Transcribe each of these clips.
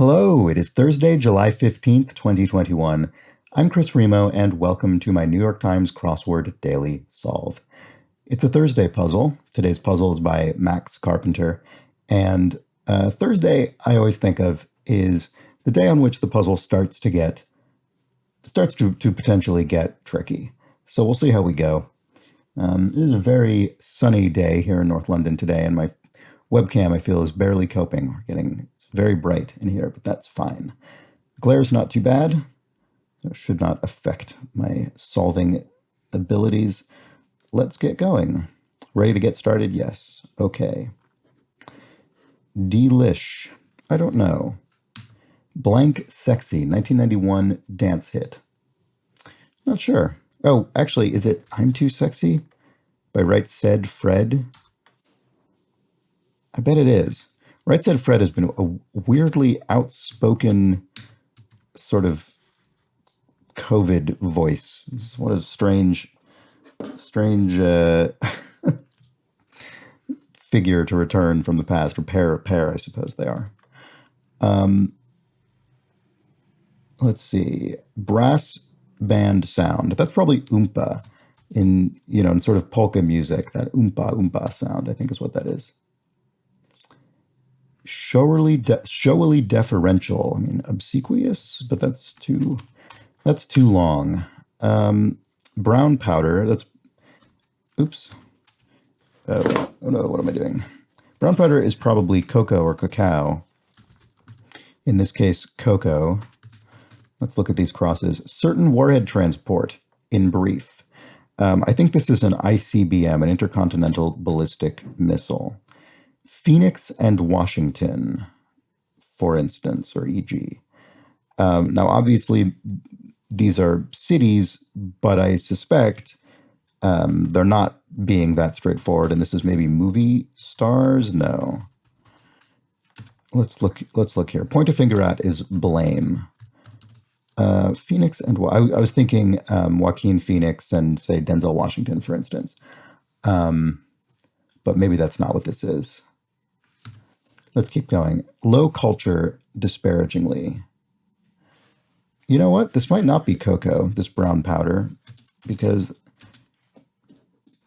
Hello, it is Thursday, July 15th, 2021. I'm Chris Remo, and welcome to my New York Times Crossword Daily Solve. It's a Thursday puzzle. Today's puzzle is by Max Carpenter, and Thursday I always think of is the day on which the puzzle starts to potentially get tricky. So we'll see how we go. It is a very sunny day here in North London today, and my webcam, I feel, is barely coping. It's very bright in here, but that's fine. Glare's not too bad. It should not affect my solving abilities. Let's get going. Ready to get started? Yes. Okay. Delish. I don't know. Blank Sexy, 1991 dance hit. Not sure. Oh, actually, is it I'm Too Sexy by Right Said Fred? I bet it is. Right Said Fred has been a weirdly outspoken sort of COVID voice. What a strange figure to return from the past, or pair, I suppose they are. Let's see. Brass band sound. That's probably oompa in sort of polka music. That oompa sound, I think, is what that is. Showily deferential. I mean, obsequious, but that's too long. Brown powder. Oops. Oh no, what am I doing? Brown powder is probably cocoa or cacao. In this case, cocoa. Let's look at these crosses. Certain warhead transport, in brief. I think this is an ICBM, an intercontinental ballistic missile. Phoenix and Washington, for instance, or e.g. Now, obviously, these are cities, but I suspect they're not being that straightforward. And this is maybe movie stars? No. Let's look here. Point a finger at is blame. Phoenix and I was thinking Joaquin Phoenix and, say, Denzel Washington, for instance. But maybe that's not what this is. Let's keep going. Low culture, disparagingly. You know what? This might not be cocoa, this brown powder, because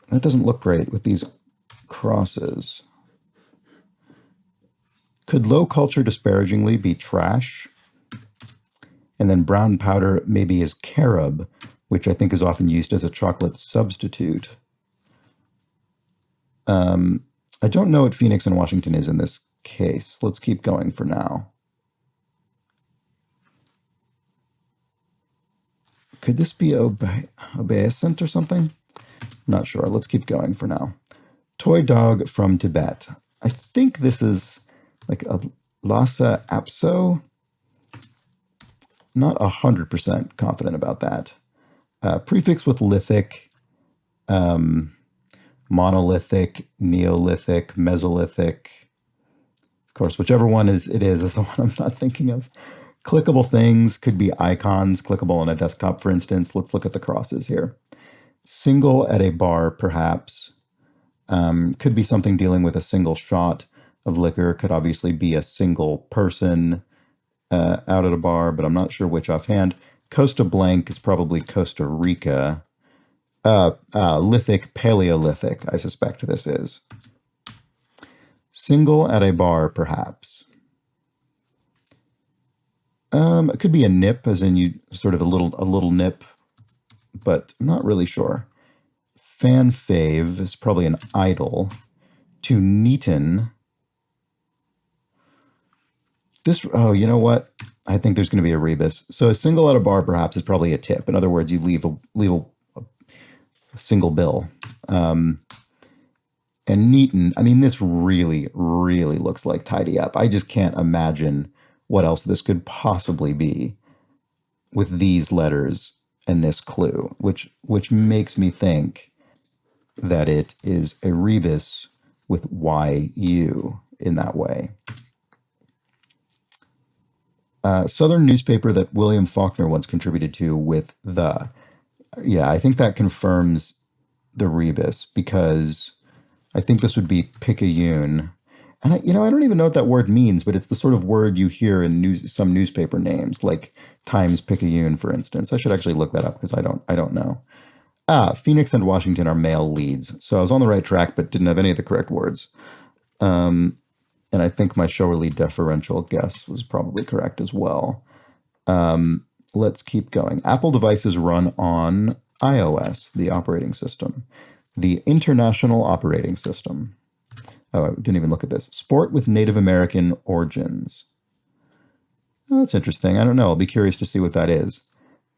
that doesn't look great with these crosses. Could low culture, disparagingly, be trash? And then brown powder maybe is carob, which I think is often used as a chocolate substitute. I don't know what Phoenix and Washington is in this case. Let's keep going for now. Could this be obeisant or something? Not sure. Let's keep going for now. Toy dog from Tibet. I think this is like a Lhasa Apso. Not 100% confident about that. Prefix with lithic, monolithic, Neolithic, Mesolithic. Of course, whichever one it is the one I'm not thinking of. Clickable things could be icons, clickable on a desktop, for instance. Let's look at the crosses here. Single at a bar, perhaps. Could be something dealing with a single shot of liquor. Could obviously be a single person out at a bar, but I'm not sure which offhand. Costa Blanc is probably Costa Rica. Lithic, Paleolithic, I suspect this is. Single at a bar, perhaps. It could be a nip, as in you sort of a little nip, but I'm not really sure. Fan fave is probably an idol. To neaten. You know what? I think there's going to be a rebus. So a single at a bar, perhaps, is probably a tip. In other words, you leave a single bill. And neaten, I mean, this really, really looks like tidy up. I just can't imagine what else this could possibly be with these letters and this clue, which makes me think that it is a rebus with YU in that way. Southern newspaper that William Faulkner once contributed to with the. Yeah, I think that confirms the rebus, because I think this would be Picayune. And I don't even know what that word means, but it's the sort of word you hear in some newspaper names, like Times-Picayune, for instance. I should actually look that up because I don't know. Phoenix and Washington are male leads. So I was on the right track, but didn't have any of the correct words. And I think my showy deferential guess was probably correct as well. Let's keep going. Apple devices run on iOS, the operating system, the International Operating System. Oh, I didn't even look at this. Sport with Native American origins. Oh, that's interesting. I don't know. I'll be curious to see what that is.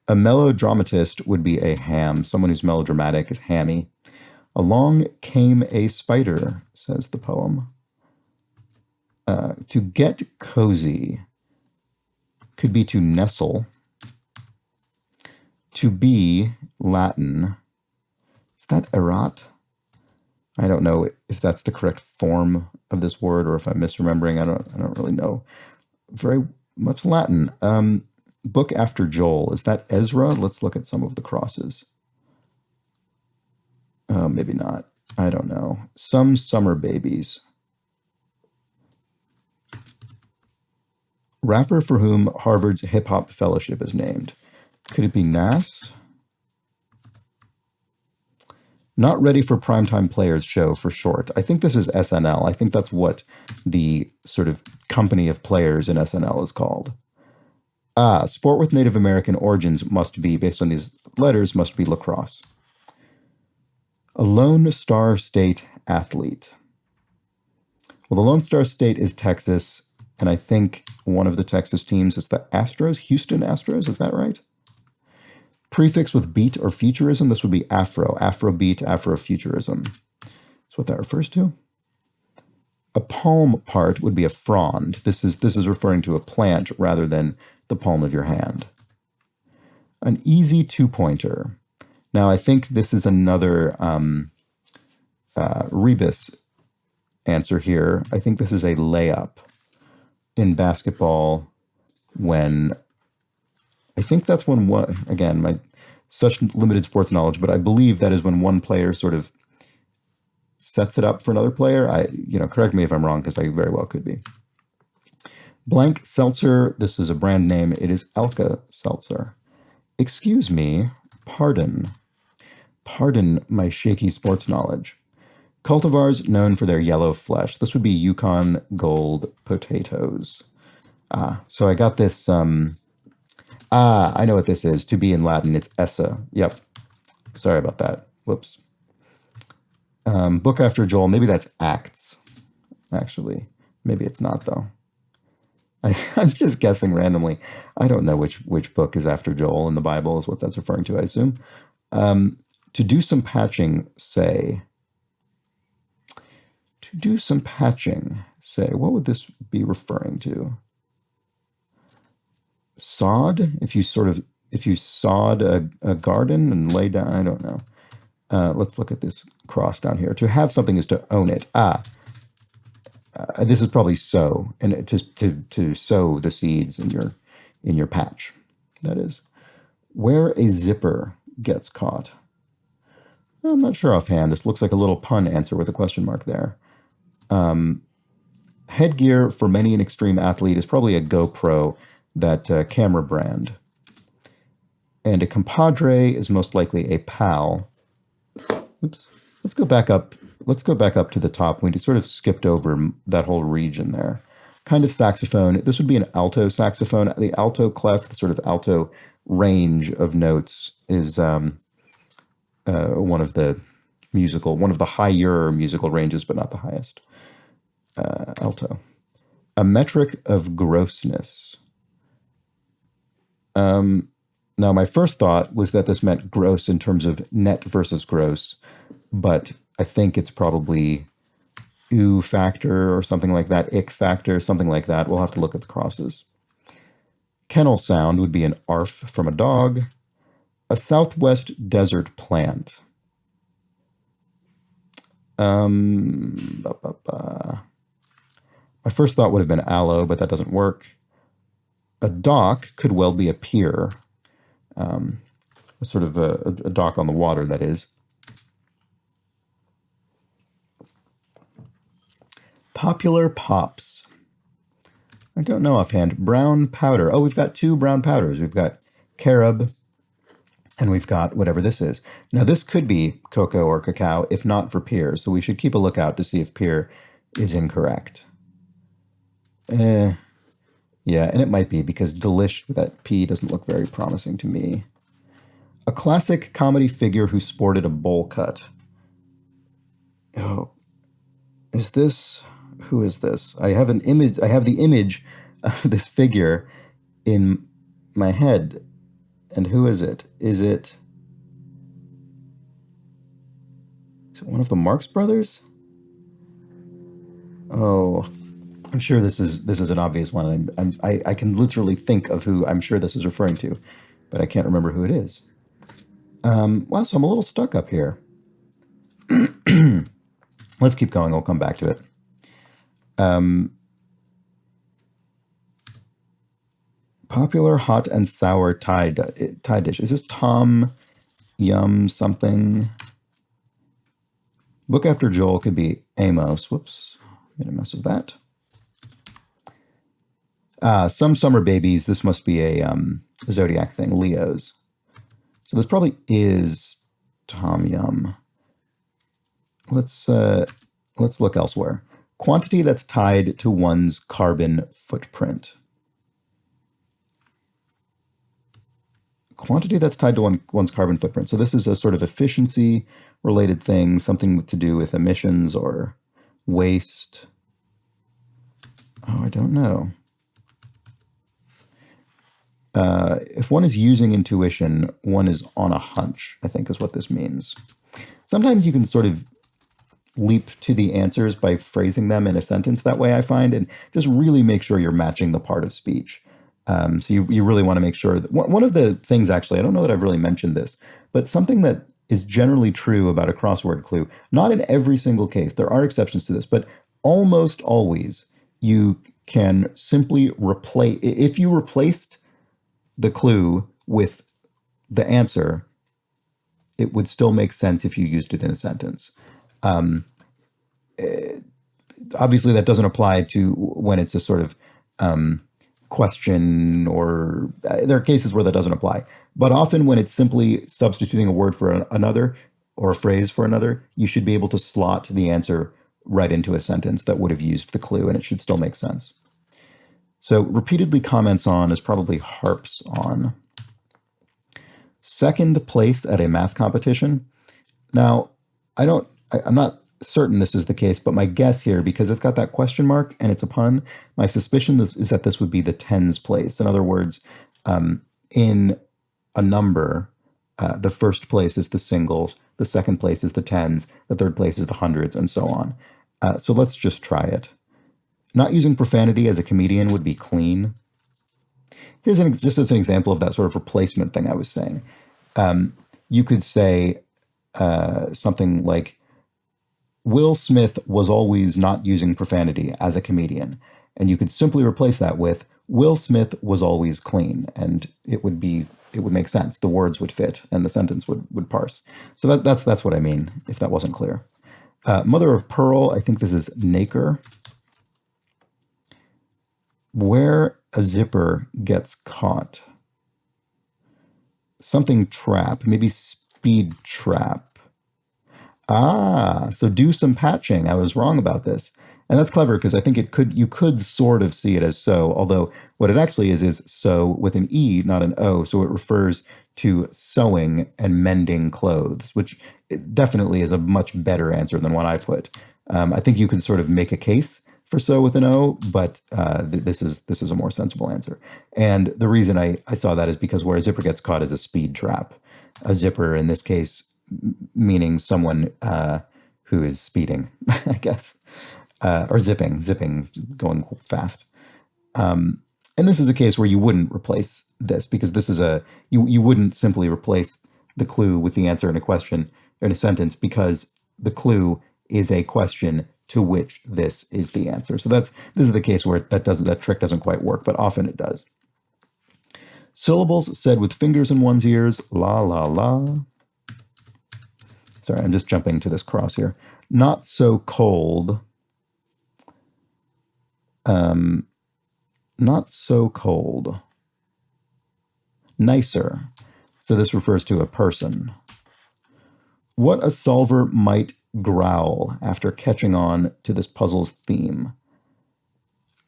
A melodramatist would be a ham. Someone who's melodramatic is hammy. Along came a spider, says the poem. To get cozy could be to nestle. To be Latin. Is that erat? I don't know if that's the correct form of this word or if I'm misremembering. I don't really know very much Latin. Book after Joel. Is that Ezra? Let's look at some of the crosses. Maybe not. I don't know. Some summer babies. Rapper for whom Harvard's Hip Hop Fellowship is named. Could it be Nas? Not Ready for Primetime Players show for short. I think this is SNL. I think that's what the sort of company of players in SNL is called. Sport with Native American origins must be, based on these letters, must be lacrosse. A Lone Star State athlete. Well, the Lone Star State is Texas, and I think one of the Texas teams is the Astros, Houston Astros, is that right? Prefix with beat or futurism, this would be Afro, Afrobeat, Afrofuturism. That's what that refers to. A palm part would be a frond. This is referring to a plant rather than the palm of your hand. An easy two-pointer. Now, I think this is another rebus answer here. I think this is a layup in basketball when, I think that's when one, again, my such limited sports knowledge, but I believe that is when one player sort of sets it up for another player. Correct me if I'm wrong, because I very well could be. Blank Seltzer, this is a brand name. It is Alka Seltzer. Excuse me, pardon my shaky sports knowledge. Cultivars known for their yellow flesh. This would be Yukon Gold potatoes. So I got this. I know what this is. To be in Latin, it's essa. Yep. Sorry about that. Whoops. Book after Joel. Maybe that's Acts, actually. Maybe it's not, though. I'm just guessing randomly. I don't know which book is after Joel in the Bible is what that's referring to, I assume. To do some patching, say. To do some patching, say. What would this be referring to? Sod? If you sod a garden and lay down, I don't know. Let's look at this cross down here. To have something is to own it. This is probably sow, and to sow the seeds in your patch. That is where a zipper gets caught. I'm not sure offhand. This looks like a little pun answer with a question mark there. Headgear for many an extreme athlete is probably a GoPro, that camera brand. And a compadre is most likely a pal. Oops. Let's go back up. Let's go back up to the top. We just sort of skipped over that whole region there. Kind of saxophone. This would be an alto saxophone. The alto clef, the sort of alto range of notes, is one of the higher musical ranges, but not the highest. Alto. A metric of grossness. Now, my first thought was that this meant gross in terms of net versus gross, but I think it's probably ew factor or something like that, ick factor, something like that. We'll have to look at the crosses. Kennel sound would be an arf from a dog. A southwest desert plant. My first thought would have been aloe, but that doesn't work. A dock could well be a pier. Sort of a dock on the water, that is. Popular pops. I don't know offhand. Brown powder. Oh, we've got two brown powders. We've got carob and we've got whatever this is. Now, this could be cocoa or cacao, if not for pear. So we should keep a lookout to see if pear is incorrect. Yeah, and it might be because delish with that P doesn't look very promising to me. A classic comedy figure who sported a bowl cut. Oh, is this... Who is this? I have an image. I have the image of this figure in my head. And who is it? Is it one of the Marx Brothers? Oh, I'm sure this is an obvious one. I can literally think of who I'm sure this is referring to, but I can't remember who it is. Wow, so I'm a little stuck up here. Let's keep going. I'll come back to it. Popular hot and sour Thai dish. Is this Tom Yum something? Book after Joel could be Amos. Whoops, made a mess of that. Some summer babies. This must be a zodiac thing. Leos. So this probably is Tom Yum. Let's look elsewhere. Quantity that's tied to one's carbon footprint. Quantity that's tied to one's carbon footprint. So this is a sort of efficiency related thing, something to do with emissions or waste. Oh, I don't know. If one is using intuition, one is on a hunch, I think is what this means. Sometimes you can sort of leap to the answers by phrasing them in a sentence that way, I find, and just really make sure you're matching the part of speech. So you really want to make sure that one of the things, actually, I don't know that I've really mentioned this, but something that is generally true about a crossword clue, not in every single case, there are exceptions to this, but almost always you can simply replace, if you replaced the clue with the answer, it would still make sense if you used it in a sentence. Obviously, that doesn't apply to when it's a sort of question, or there are cases where that doesn't apply. But often when it's simply substituting a word for another or a phrase for another, you should be able to slot the answer right into a sentence that would have used the clue, and it should still make sense. So repeatedly comments on is probably harps on. Second place at a math competition. Now, I'm not certain this is the case, but my guess here, because it's got that question mark and it's a pun, my suspicion is that this would be the tens place. In other words, in a number, the first place is the singles, the second place is the tens, the third place is the hundreds, and so on. So let's just try it. Not using profanity as a comedian would be clean. Here's just as an example of that sort of replacement thing I was saying. You could say something like, Will Smith was always not using profanity as a comedian. And you could simply replace that with, Will Smith was always clean. And it would make sense. The words would fit and the sentence would parse. So that's what I mean, if that wasn't clear. Mother of pearl, I think this is nacre. Where a zipper gets caught. Something trap, maybe speed trap. So do some patching. I was wrong about this. And that's clever because I think you could sort of see it as so, although what it actually is sew with an E, not an O. So it refers to sewing and mending clothes, which definitely is a much better answer than what I put. I think you could sort of make a case for sew with an O, but this is a more sensible answer. And the reason I saw that is because where a zipper gets caught is a speed trap. A zipper, in this case, meaning someone who is speeding, I guess, or zipping, going fast. And this is a case where you wouldn't replace this, because this is you wouldn't simply replace the clue with the answer in a question or in a sentence, because the clue is a question to which this is the answer. So this is the case where that trick doesn't quite work, but often it does. Syllables said with fingers in one's ears, la la la. Sorry, I'm just jumping to this cross here. Not so cold. Not so cold. Nicer. So this refers to a person. What a solver might growl after catching on to this puzzle's theme.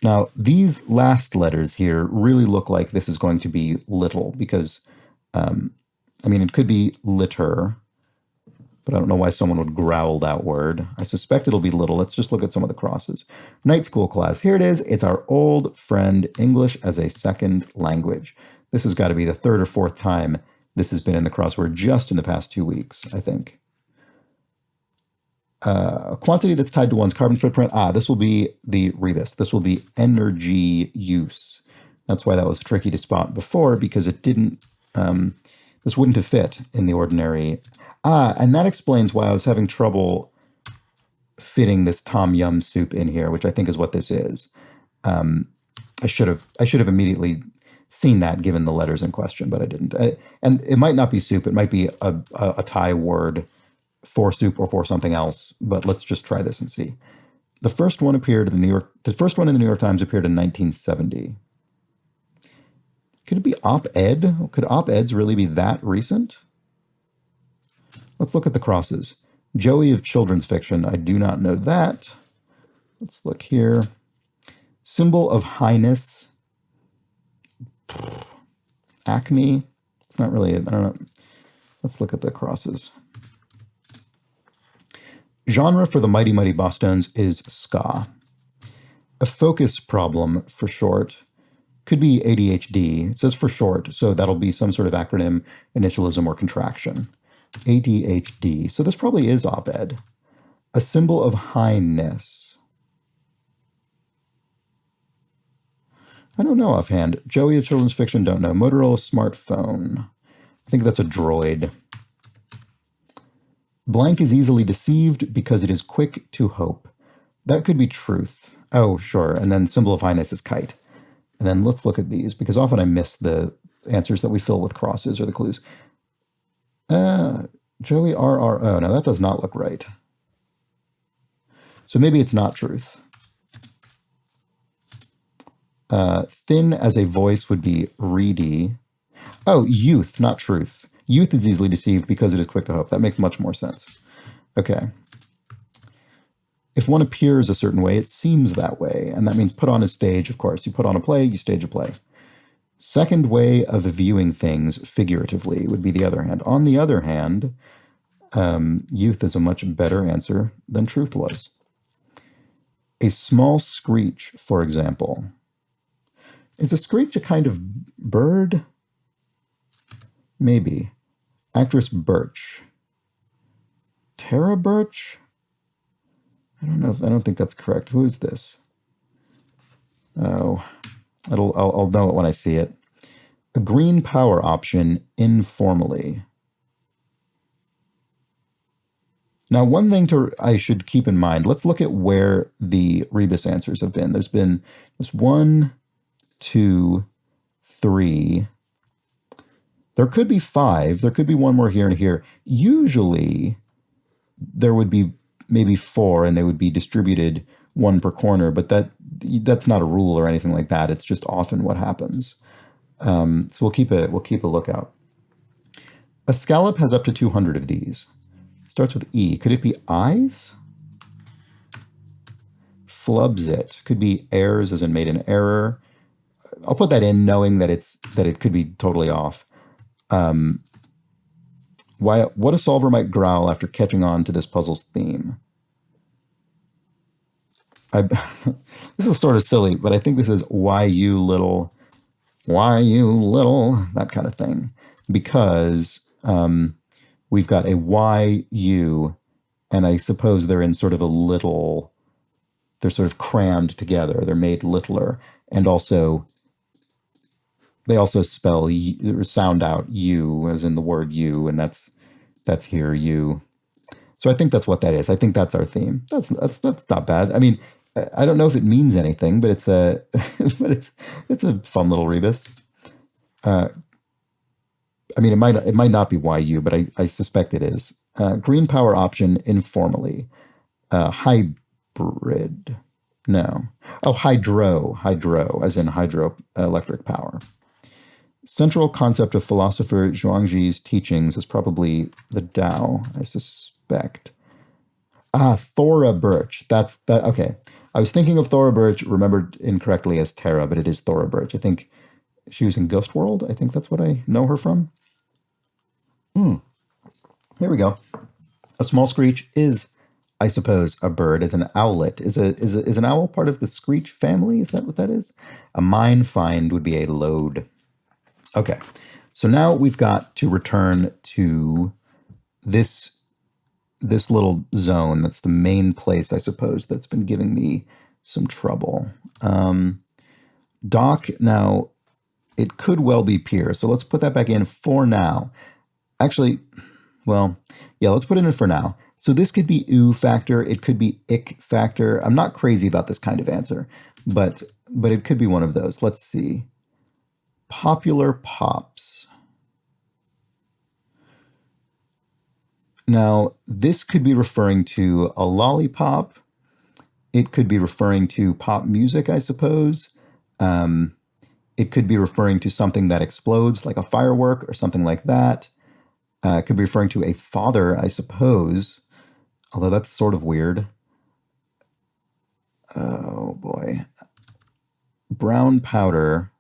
Now, these last letters here really look like this is going to be little because, it could be litter, but I don't know why someone would growl that word. I suspect it'll be little. Let's just look at some of the crosses. Night school class. Here it is. It's our old friend, English as a second language. This has got to be the third or fourth time this has been in the crossword just in the past 2 weeks, I think. A quantity that's tied to one's carbon footprint. This will be the rebus. This will be energy use. That's why that was tricky to spot before, because it didn't, this wouldn't have fit in the ordinary. And that explains why I was having trouble fitting this tom yum soup in here, which I think is what this is. I should have immediately seen that given the letters in question, but I didn't. And it might not be soup. It might be a Thai word for soup or for something else, but let's just try this and see. The first one appeared in the first one in the New York Times appeared in 1970. Could it be op-ed? Could op-eds really be that recent? Let's look at the crosses. Joey of children's fiction. I do not know that. Let's look here. Symbol of highness. Acme. It's not really, I don't know. Let's look at the crosses. Genre for the Mighty Mighty Bosstones is ska. A focus problem for short could be ADHD. It says for short, so that'll be some sort of acronym, initialism, or contraction. ADHD. So this probably is op-ed. A symbol of highness. I don't know offhand. Joey of children's fiction, don't know. Motorola smartphone. I think that's a droid. Blank is easily deceived because it is quick to hope. That could be truth. Oh, sure. And then symbol of highness is kite. And then let's look at these, because often I miss the answers that we fill with crosses or the clues. Joey RRO. Now that does not look right. So maybe it's not truth. Thin as a voice would be reedy. Oh, youth, not truth. Youth is easily deceived because it is quick to hope. That makes much more sense. Okay. If one appears a certain way, it seems that way. And that means put on a stage, of course. You put on a play, you stage a play. Second way of viewing things figuratively would be the other hand. On the other hand, youth is a much better answer than truth was. A small screech, for example. Is a screech a kind of bird? Maybe. Actress Birch. Tara Birch? I don't know. I don't think that's correct. Who is this? Oh, I'll know it when I see it. A green power option informally. Now, one thing I should keep in mind. Let's look at where the rebus answers have been. There's been this 1, 2, 3. There could be 5. There could be one more here and here. Usually, there would be maybe 4, and they would be distributed 1 per corner. But that's not a rule or anything like that. It's just often what happens. So we'll keep a lookout. A scallop has up to 200 of these. Starts with E. Could it be eyes? Flubs it. Could be errors, as in made an error. I'll put that in, knowing that it could be totally off. What a solver might growl after catching on to this puzzle's theme. This is sort of silly, but I think this is why you little, that kind of thing. Because we've got a YU, and I suppose they're in sort of they're sort of crammed together. They're made littler. And also, they also spell or sound out you, as in the word you, and that's here, you. So I think that's what that is. I think that's our theme. That's not bad. I mean, I don't know if it means anything, but it's a fun little rebus. I mean, it might not be YU, but I suspect it is. Green power option informally. Hybrid. No. Oh, hydro, as in hydroelectric power. Central concept of philosopher Zhuangzi's teachings is probably the Tao, I suspect. Ah, Thora Birch. That's that. Okay. I was thinking of Thora Birch, remembered incorrectly as Terra, but it is Thora Birch. I think she was in Ghost World. I think that's what I know her from. Here we go. A small screech is, I suppose, a bird. It's an owlet. Is an owl part of the screech family? Is that what that is? A mine find would be a lode. Okay. So now we've got to return to this little zone. That's the main place, I suppose, that's been giving me some trouble. Dock, now, it could well be Pier. So let's put that back in for now. Actually, well, yeah, let's put it in for now. So this could be oo factor. It could be ick factor. I'm not crazy about this kind of answer, but it could be one of those. Let's see. Popular pops. Now, this could be referring to a lollipop. It could be referring to pop music, I suppose. It could be referring to something that explodes, like a firework or something like that. It could be referring to a father, I suppose, although that's sort of weird. Oh, boy. Brown powder.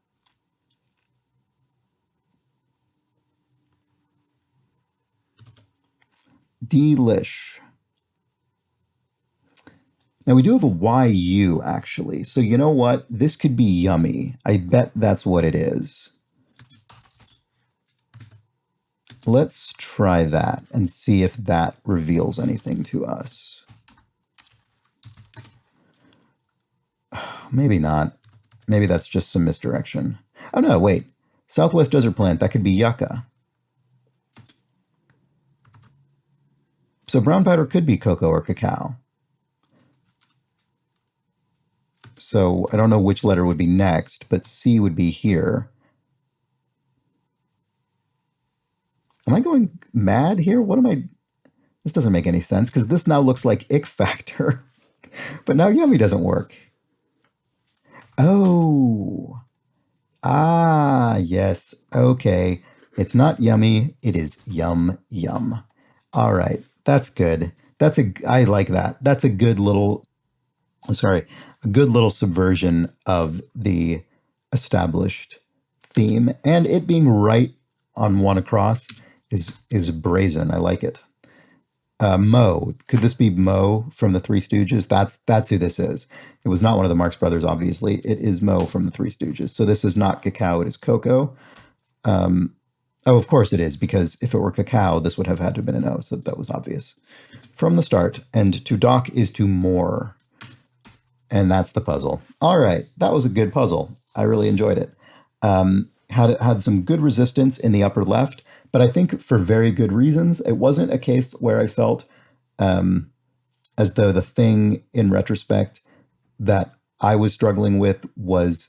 Delish. Now we do have a YU actually. So you know what? This could be yummy. I bet that's what it is. Let's try that and see if that reveals anything to us. Maybe not. Maybe that's just some misdirection. Oh no, wait. Southwest desert plant, that could be yucca. So brown powder could be cocoa or cacao. So I don't know which letter would be next, but C would be here. Am I going mad here? What am I? This doesn't make any sense because this now looks like ick factor. But now yummy doesn't work. Oh. Ah, yes. Okay. It's not yummy. It is yum yum. All right. That's good. I like that. That's a good little, a good little subversion of the established theme. And it being right on one across is brazen. I like it. Mo. Could this be Mo from the Three Stooges? That's who this is. It was not one of the Marx Brothers, obviously. It is Mo from the Three Stooges. So this is not cacao, it is cocoa. Oh, of course it is, because if it were cacao, this would have had to have been an O, so that was obvious from the start. And to dock is to moor. And that's the puzzle. All right, that was a good puzzle. I really enjoyed it. Had some good resistance in the upper left, but I think for very good reasons. It wasn't a case where I felt as though the thing in retrospect that I was struggling with was,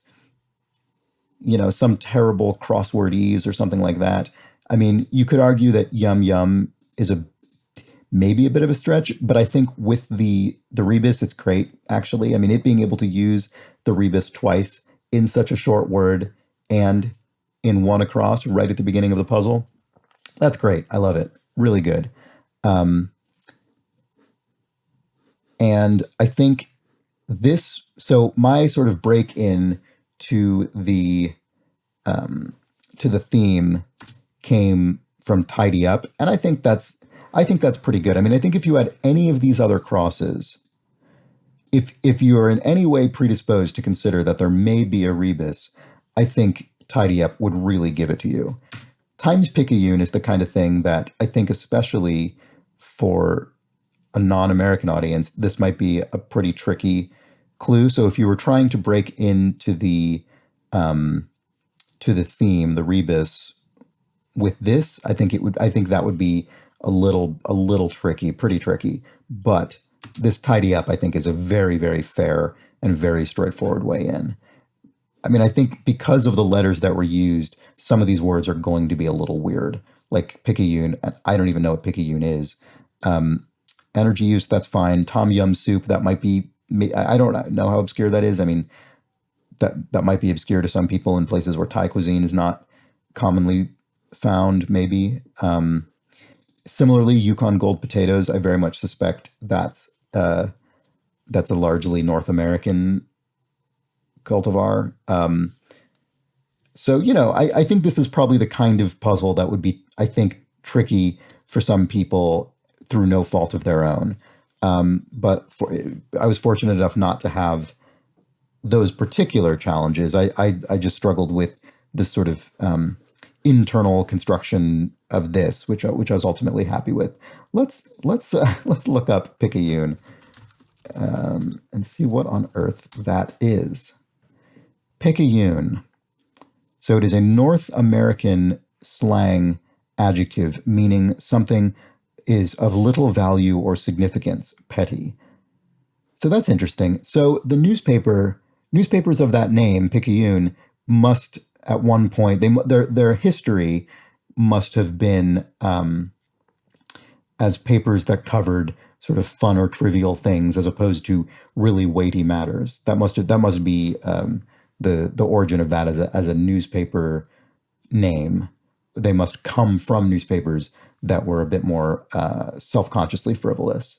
some terrible crossword ease or something like that. I mean, you could argue that yum yum is maybe a bit of a stretch, but I think with the rebus, it's great, actually. I mean, it being able to use the rebus twice in such a short word and in one across right at the beginning of the puzzle, that's great. I love it. Really good. And I think so my sort of break in to the theme came from Tidy Up, and I think that's pretty good. I mean, I think if you had any of these other crosses, if you are in any way predisposed to consider that there may be a rebus, I think Tidy Up would really give it to you. Times Picayune is the kind of thing that I think, especially for a non-American audience, this might be a pretty tricky clue. So if you were trying to break into the theme, the rebus, with this, I think that would be a little tricky, pretty tricky. But this Tidy Up, I think, is a very, very fair and very straightforward way in. I mean, I think because of the letters that were used, some of these words are going to be a little weird, like Picayune. I don't even know what Picayune is. Energy use, that's fine. Tom Yum soup, that might be I don't know how obscure that is. I mean, that might be obscure to some people in places where Thai cuisine is not commonly found, maybe. Similarly, Yukon Gold potatoes, I very much suspect that's a largely North American cultivar. So, I think this is probably the kind of puzzle that would be, I think, tricky for some people through no fault of their own. But I was fortunate enough not to have those particular challenges. I just struggled with this sort of internal construction of this, which I was ultimately happy with. Let's look up Picayune and see what on earth that is. Picayune. So it is a North American slang adjective meaning something is of little value or significance, petty. So that's interesting. So the newspapers of that name, Picayune, must at one point their history must have been as papers that covered sort of fun or trivial things as opposed to really weighty matters. That must be the origin of that as a newspaper name. They must come from newspapers that were a bit more self-consciously frivolous.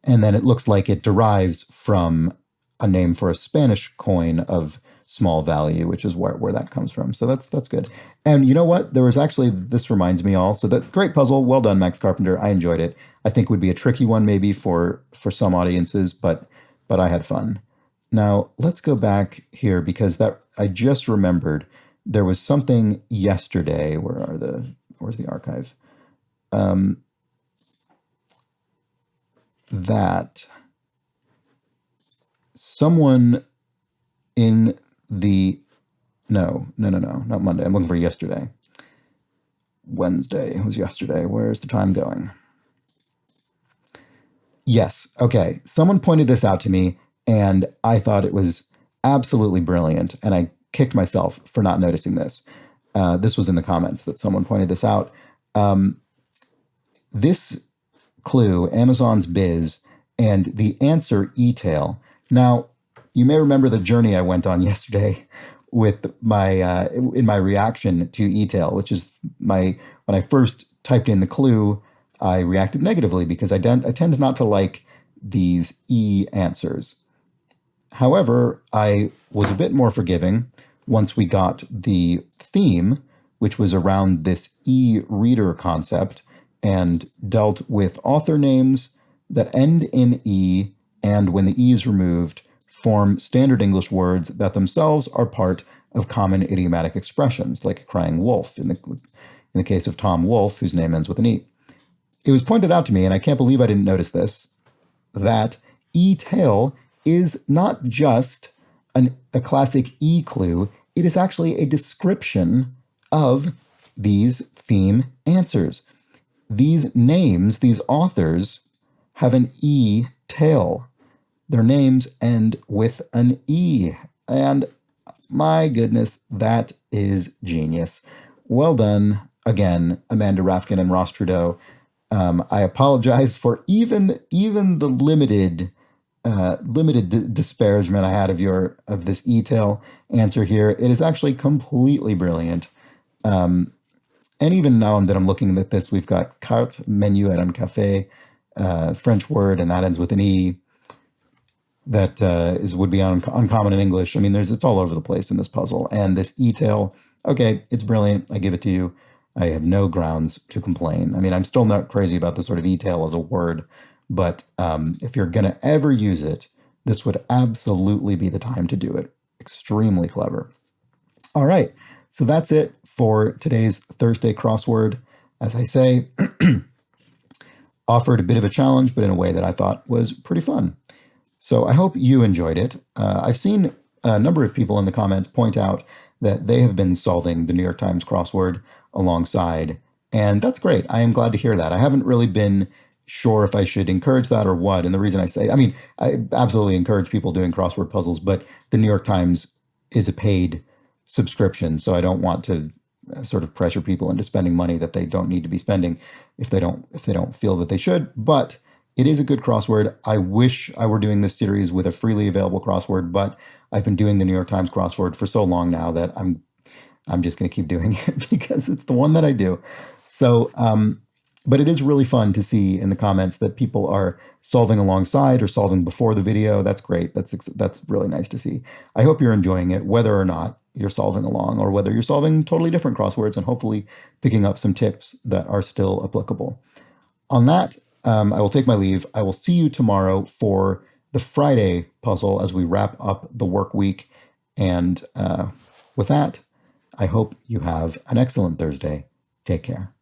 And then it looks like it derives from a name for a Spanish coin of small value, which is where that comes from. So that's good. And you know what? This reminds me also that great puzzle. Well done, Max Carpenter. I enjoyed it. I think would be a tricky one maybe for some audiences, but I had fun. Now let's go back here because I just remembered there was something yesterday. Where's the archive? That someone in the no, not Monday. I'm looking for yesterday. Wednesday was yesterday. Where's the time going? Yes. Okay. Someone pointed this out to me, and I thought it was absolutely brilliant, and I kicked myself for not noticing this. This was in the comments that someone pointed this out. This clue, Amazon's Biz, and the answer e-tail. Now, you may remember the journey I went on yesterday with my in my reaction to e-tail, which is when I first typed in the clue, I reacted negatively because I tend not to like these e answers. However, I was a bit more forgiving once we got the theme, which was around this e-reader concept and dealt with author names that end in E and when the E is removed, form standard English words that themselves are part of common idiomatic expressions, like crying wolf in the case of Tom Wolfe, whose name ends with an E. It was pointed out to me, and I can't believe I didn't notice this, that e-tail is not just a classic E clue, it is actually a description of these theme answers. These names, these authors, have an E tail. Their names end with an E. And my goodness, that is genius. Well done, again, Amanda Rafkin and Ross Trudeau. I apologize for even the limited disparagement I had of this e-tail answer here. It is actually completely brilliant. And even now that I'm looking at this, we've got carte, menu, et un café, French word, and that ends with an E. That would be uncommon in English. I mean, it's all over the place in this puzzle. And this e-tail, okay, it's brilliant. I give it to you. I have no grounds to complain. I mean, I'm still not crazy about the sort of e-tail as a word, but if you're going to ever use it, this would absolutely be the time to do it. Extremely clever. All right, so that's it for today's Thursday crossword. As I say, offered a bit of a challenge, but in a way that I thought was pretty fun. So I hope you enjoyed it. I've seen a number of people in the comments point out that they have been solving the New York Times crossword alongside, and that's great. I am glad to hear that. I haven't really been sure if I should encourage that or what. And the reason I absolutely encourage people doing crossword puzzles, but the New York Times is a paid subscription, so I don't want to sort of pressure people into spending money that they don't need to be spending if they don't feel that they should. But It is a good crossword. I wish I were doing this series with a freely available crossword, but I've been doing the New York Times crossword for so long now that I'm just going to keep doing it because it's the one that I do. So, but it is really fun to see in the comments that people are solving alongside or solving before the video. That's great. That's really nice to see. I hope you're enjoying it, whether or not you're solving along or whether you're solving totally different crosswords and hopefully picking up some tips that are still applicable. On that, I will take my leave. I will see you tomorrow for the Friday puzzle as we wrap up the work week. And with that, I hope you have an excellent Thursday. Take care.